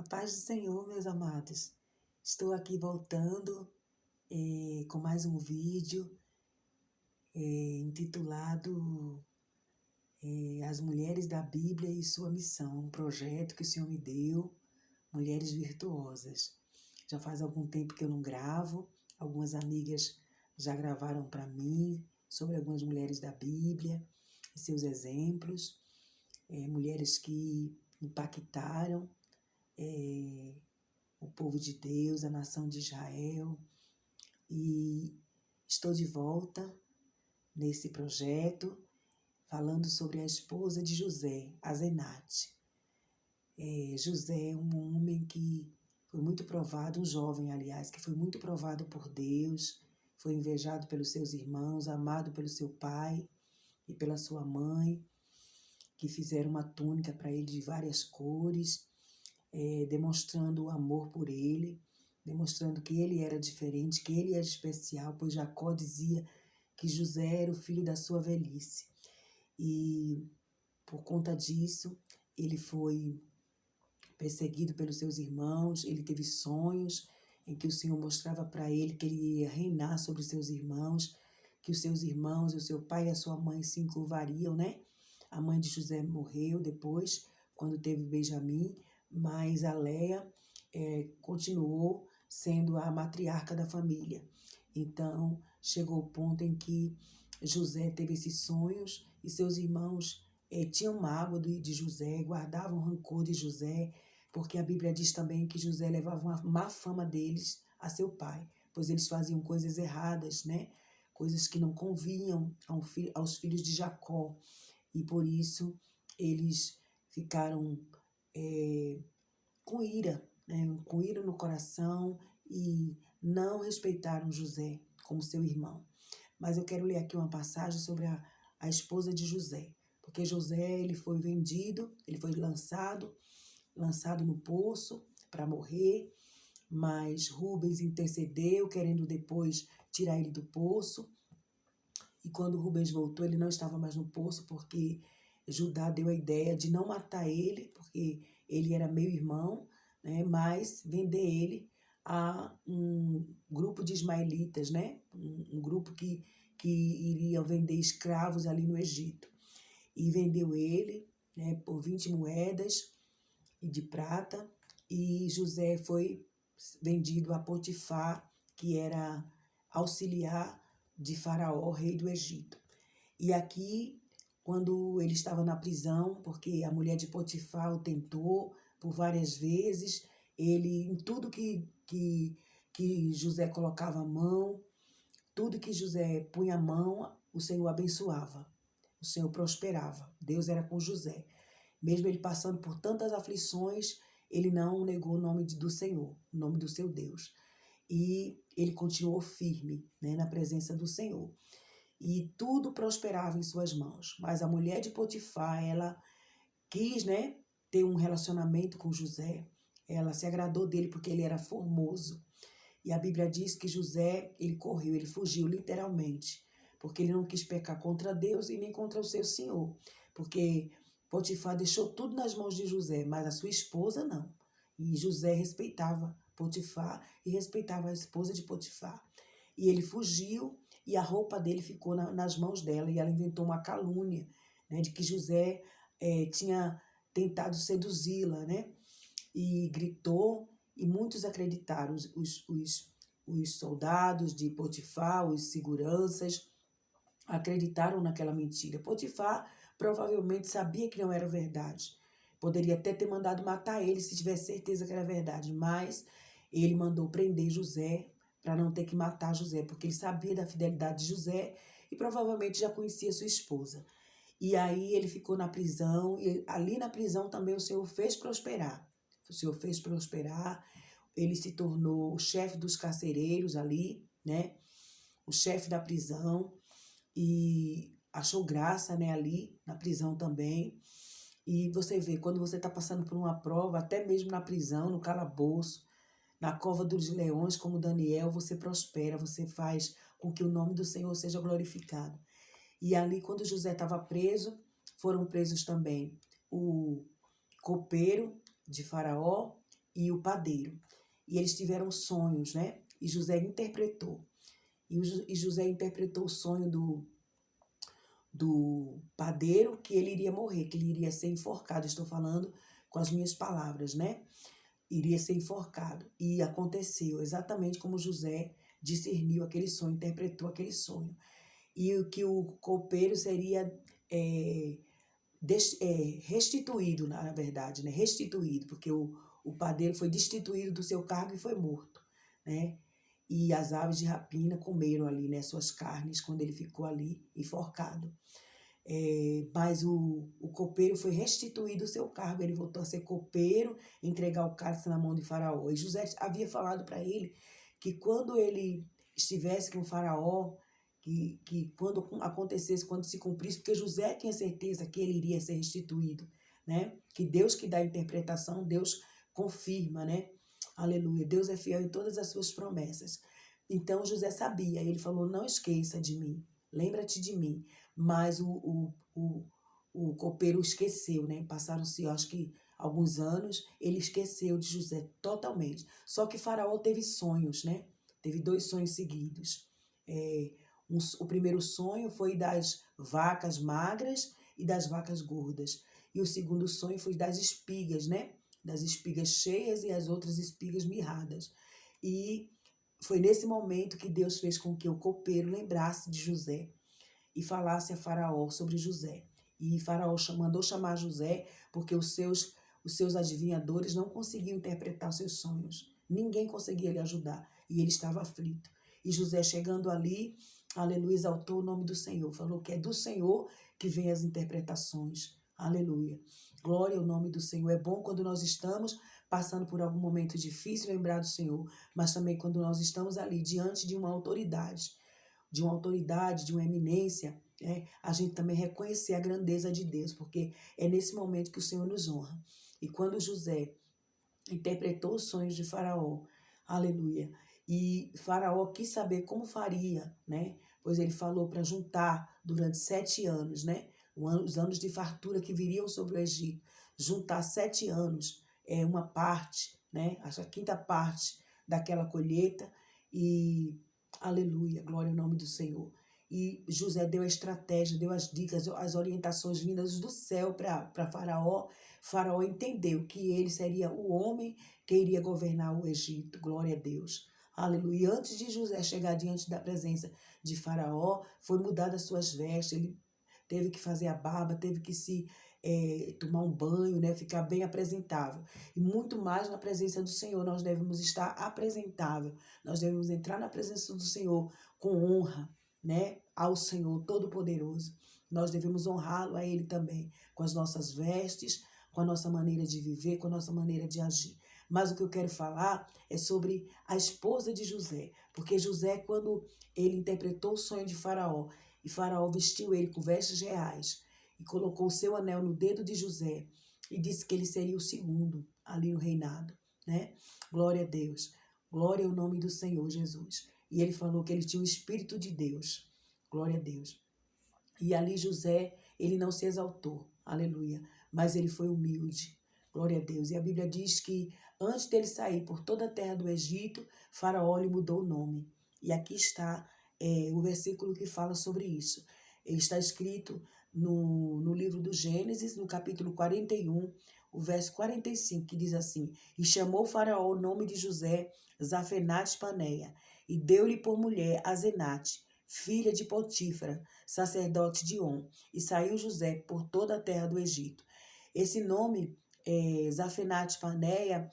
A paz do Senhor, meus amados. Estou aqui voltando com mais um vídeo intitulado As Mulheres da Bíblia e Sua Missão, um projeto que o Senhor me deu, Mulheres Virtuosas. Já faz algum tempo que eu não gravo, algumas amigas já gravaram para mim sobre algumas mulheres da Bíblia e seus exemplos, mulheres que impactaram o povo de Deus, a nação de Israel, e estou de volta nesse projeto falando sobre a esposa de José, Asenate. José é um homem que foi muito provado, um jovem, aliás, que foi muito provado por Deus, foi invejado pelos seus irmãos, amado pelo seu pai e pela sua mãe, que fizeram uma túnica para ele de várias cores, demonstrando o amor por ele, demonstrando que ele era diferente, que ele era especial, pois Jacó dizia que José era o filho da sua velhice. E por conta disso, ele foi perseguido pelos seus irmãos, ele teve sonhos em que o Senhor mostrava para ele que ele ia reinar sobre os seus irmãos, que os seus irmãos, o seu pai e a sua mãe se encurvariam, né? A mãe de José morreu depois, quando teve Benjamim, mas a Léia continuou sendo a matriarca da família. Então, chegou o ponto em que José teve esses sonhos e seus irmãos tinham mágoa de José, guardavam rancor de José, porque a Bíblia diz também que José levava uma má fama deles a seu pai, pois eles faziam coisas erradas, né? Coisas que não convinham aos filhos de Jacó, e por isso eles ficaram com ira, né? Com ira no coração, e não respeitaram José como seu irmão. Mas eu quero ler aqui uma passagem sobre a esposa de José, porque José ele foi vendido, ele foi lançado no poço para morrer, mas Rubens intercedeu, querendo depois tirar ele do poço. E quando Rubens voltou, ele não estava mais no poço, porque Judá deu a ideia de não matar ele, porque ele era meio-irmão, né, mas vender ele a um grupo de ismaelitas, né, um grupo que iria vender escravos ali no Egito. E vendeu ele, né, por 20 moedas de prata, e José foi vendido a Potifar, que era auxiliar de Faraó, rei do Egito. E aqui, quando ele estava na prisão, porque a mulher de Potifar o tentou por várias vezes, ele, em tudo que José colocava a mão, tudo que José punha a mão, o Senhor abençoava, o Senhor prosperava, Deus era com José. Mesmo ele passando por tantas aflições, ele não negou o nome do Senhor, o nome do seu Deus. E ele continuou firme, né, na presença do Senhor. E tudo prosperava em suas mãos. Mas a mulher de Potifar, ela quis, né, ter um relacionamento com José. Ela se agradou dele porque ele era formoso. E a Bíblia diz que José, ele correu, ele fugiu literalmente, porque ele não quis pecar contra Deus e nem contra o seu senhor. Porque Potifar deixou tudo nas mãos de José, mas a sua esposa não. E José respeitava Potifar e respeitava a esposa de Potifar. E ele fugiu e a roupa dele ficou nas mãos dela, e ela inventou uma calúnia, né, de que José tinha tentado seduzi-la, né? E gritou, e muitos acreditaram, os soldados de Potifar, os seguranças, acreditaram naquela mentira. Potifar provavelmente sabia que não era verdade. Poderia até ter mandado matar ele se tivesse certeza que era verdade, mas ele mandou prender José para não ter que matar José, porque ele sabia da fidelidade de José e provavelmente já conhecia sua esposa. E aí ele ficou na prisão, e ali na prisão também o Senhor fez prosperar. O Senhor fez prosperar, ele se tornou o chefe dos carcereiros ali, né? O chefe da prisão, e achou graça, né, ali na prisão também. E você vê, quando você está passando por uma prova, até mesmo na prisão, no calabouço, na cova dos leões, como Daniel, você prospera, você faz com que o nome do Senhor seja glorificado. E ali, quando José estava preso, foram presos também o copeiro de Faraó e o padeiro. E eles tiveram sonhos, né? E José interpretou. E José interpretou o sonho do padeiro, que ele iria morrer, que ele iria ser enforcado. Estou falando com as minhas palavras, né? Iria ser enforcado. E aconteceu exatamente como José discerniu aquele sonho, interpretou aquele sonho. E o que o copeiro seria restituído, na verdade, né? Restituído, porque o padeiro foi destituído do seu cargo e foi morto, né? E as aves de rapina comeram ali, né, suas carnes, quando ele ficou ali enforcado. Mas o copeiro foi restituído o seu cargo, ele voltou a ser copeiro, entregar o cálice na mão de Faraó. E José havia falado para ele que quando ele estivesse com Faraó, que quando acontecesse, quando se cumprisse, porque José tinha certeza que ele iria ser restituído, né? Que Deus que dá a interpretação, Deus confirma, né? Aleluia, Deus é fiel em todas as suas promessas. Então José sabia, ele falou, não esqueça de mim, lembra-te de mim. Mas o copeiro esqueceu, né? Passaram-se, acho que alguns anos, ele esqueceu de José totalmente. Só que Faraó teve sonhos, né? Teve 2 sonhos seguidos. O primeiro sonho foi das vacas magras e das vacas gordas. E o segundo sonho foi das espigas, né? Das espigas cheias e as outras espigas mirradas. E foi nesse momento que Deus fez com que o copeiro lembrasse de José e falasse a Faraó sobre José. E Faraó mandou chamar José porque os seus adivinhadores não conseguiam interpretar os seus sonhos. Ninguém conseguia lhe ajudar e ele estava aflito. E José, chegando ali, aleluia, exaltou o nome do Senhor. Falou que é do Senhor que vem as interpretações. Aleluia. Glória ao nome do Senhor. É bom quando nós estamos passando por algum momento difícil lembrar do Senhor, mas também quando nós estamos ali diante de uma autoridade, de uma eminência, né? A gente também reconhecer a grandeza de Deus, porque é nesse momento que o Senhor nos honra. E quando José interpretou os sonhos de Faraó, aleluia, e Faraó quis saber como faria, né? Pois ele falou para juntar durante 7 anos, né? Os anos de fartura que viriam sobre o Egito, juntar 7 anos, uma parte, né? A 5ª parte daquela colheita e aleluia, glória ao nome do Senhor. E José deu a estratégia, deu as dicas, as orientações vindas do céu para Faraó. Faraó entendeu que ele seria o homem que iria governar o Egito. Glória a Deus. Aleluia. E antes de José chegar diante da presença de Faraó, foi mudada as suas vestes. Ele teve que fazer a barba, teve que se tomar um banho, né, ficar bem apresentável. E muito mais na presença do Senhor, nós devemos estar apresentável. Nós devemos entrar na presença do Senhor com honra, né, ao Senhor Todo-Poderoso. Nós devemos honrá-lo a Ele também, com as nossas vestes, com a nossa maneira de viver, com a nossa maneira de agir. Mas o que eu quero falar é sobre a esposa de José, porque José, quando ele interpretou o sonho de Faraó, e Faraó vestiu ele com vestes reais e colocou o seu anel no dedo de José e disse que ele seria o segundo ali no reinado, né? Glória a Deus. Glória ao nome do Senhor Jesus. E ele falou que ele tinha o Espírito de Deus. Glória a Deus. E ali José, ele não se exaltou, aleluia, mas ele foi humilde. Glória a Deus. E a Bíblia diz que antes dele sair por toda a terra do Egito, Faraó lhe mudou o nome. E aqui está o versículo que fala sobre isso. Ele está escrito no livro do Gênesis, no capítulo 41, o verso 45, que diz assim: E chamou Faraó o nome de José Zafenate-Paneia, e deu-lhe por mulher Azenate, filha de Potífara, sacerdote de On, e saiu José por toda a terra do Egito. Esse nome, Zafenate-Paneia,